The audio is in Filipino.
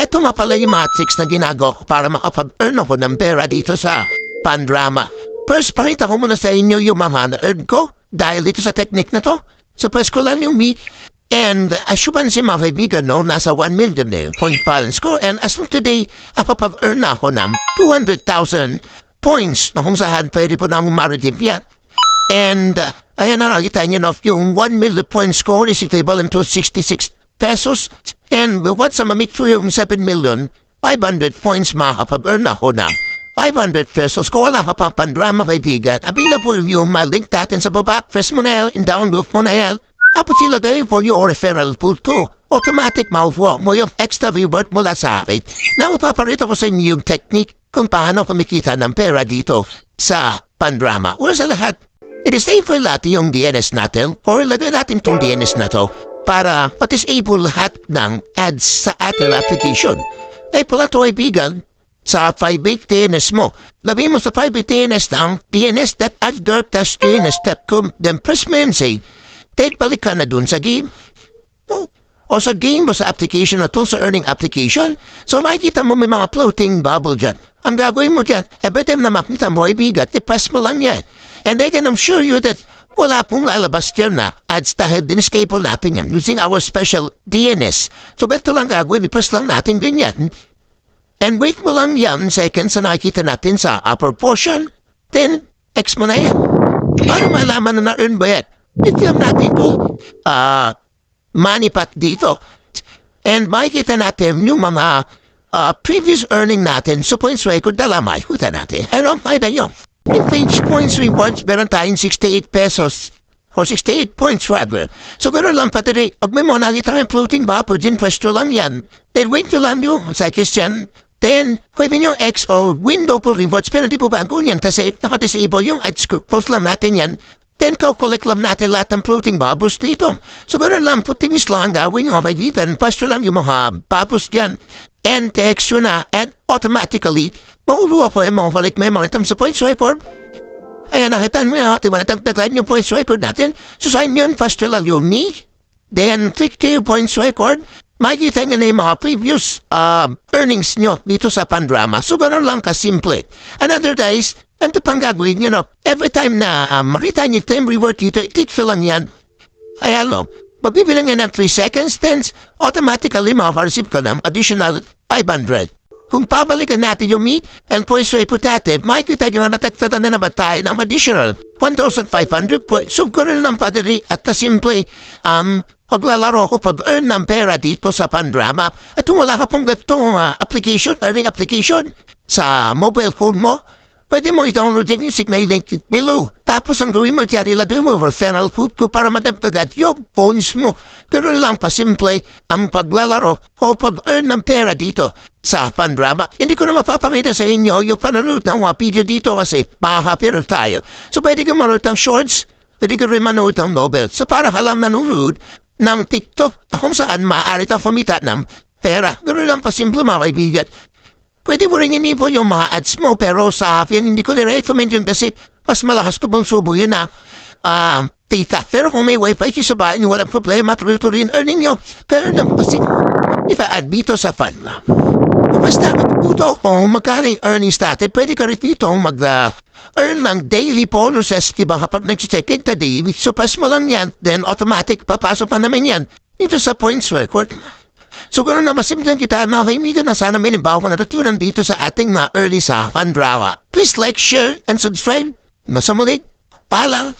Eto nga pala yung matrix na ginagawa ko para makapag-earn ako ng pera dito sa Pandrama. First, pakita ko muna sa inyo yung mga na-earn ko dahil dito sa technique na to. So, press ko lang yung me. And as you can see mga kaibigan, no, nasa 1 million na yung point balance ko. And as of today, kapag-earn na ako ng 200,000 points na kung saan pwede po namin ma-redeem yan. And ayan na nakita nyo, no, yung 1 million points score is equivalent to 66 pesos. And once I make through yung 7 million, 500 points makakapag-earn ako ng 500 pesos. Kung wala ka pa Pandrama kaibigan, available yung link natin sa baba. Press mo na yan, download mo na yan. Tapos ilagay for your referral pool ko. Automatic mauwa mo yung extra reward mula sa akin. Na mapaparito ko sa inyo yung technique kung paano kumikita ng pera dito sa Pandrama. Una sa lahat, i-disable natin yung DNS natin or ilagay natin itong DNS na to para ma-disable lahat ng ads sa ating application. Ay pala to kaibigan, sa private DNS mo. Labi mo sa private DNS ng dns.adderp-dns.com, then press mo yun say, take balik ka na dun sa game. O sa game mo sa application na to, sa earning application. So makikita mo may mga floating bubble dyan. Ang gagawin mo dyan, every time na makita mo kaibigan, i-press mo lang yan. And I can assure you that wala pong lalabas dyan na ads dahil diniscable natin yan using our special DNS. So beto lang gagawin, i-press lang natin ganyan. And wait mo lang yan seconds na nakikita natin sa upper portion. Then, X mo na yan. Para malaman na na-earn ba yan? Ito lang natin ito. Money pot dito. And makikita natin yung mga previous earning natin sa points record na lamay. Huta natin. Ano? Makita nyo. In page points rewards, meron tayong 68 pesos. Or 68 points rather. So gano'n lang pati rin. Pag may mga nakita kayong floating bubble, dyan pwesto lang yan. Then wait nyo lang yung seconds dyan. Then, pwede nyo X o window po rewards, pero di po bago yan kasi nakadisable yung ads ko. Post lang natin yan. Then, collect lang natin lahat ng floating bubbles dito. So, gano'n lang, putingis lang gawin nyo kaibigan. Pasto lang yung mga bubbles dyan. And text yun na, and automatically, mauluwa po yung mga balik may mga item sa points report. Ayan, nakita mo yun, diba natagtaglan yung points record natin. So, sign yun, pasto lang yung me. Then, click to yung points record. Makikita nyo na yung mga previous earnings nyo dito sa Pandrama. So, gano'n lang kasimple. Another guys, ito pang gagawin nyo, no? Every time na makita nyo time reward dito, click fill lang yan. Ayan, no? Magbibilang yan ng 3 seconds, then automatically makaka-receive ka ng additional 500. Kung pabalikan natin yung meet and points reputative, makikita nyo na natagtatan na naman tayo ng additional 1,500 points. So, gano'n lang padali at kasimple, paglalaro ko pag-earn ng pera dito sa Pandrama. At kung wala ka pong gatong application, earning application sa mobile phone mo, pwede mo i-download din yung signal link below. Tapos ang gawin mo, tiyari ilagay mo referral code ko para madagdagan yung phones mo. Pero lang pa simple ang paglalaro o pag-earn ng pera dito sa Pandrama. Hindi ko na mapapakita sa inyo yung panonood ng mga video dito kasi makakapiro tayo. So pwede ka manood ng shorts, pwede ka rin manood ng novels. So para ka lang manonood ng TikTok kung saan maaari tang kumita ng pera. Gano'n lang pasimple mga kaibigan. Pwede mo rin inipo yung mga ads mo pero sa akin hindi ko nire-recommend yun kasi mas malakas ko bang subo yun na data. Pero kung may wifi sa bahay walang problema, tuloy-tuloy yung earning nyo. Pero lang kasi ipa-add dito sa fund. Basta matututo kung magkano yung earnings natin, pwede ka rin dito earn ng daily bonuses, diba kapag nag-check in today, so pass mo lang yan, then automatic, papasok pa naman yan dito sa points record. So gano'n na masimple kita, mga kaibigan na sana may limbawa na natutunan dito sa ating early sa Pandrama. Please like, share, and subscribe. Masamulit, paalam.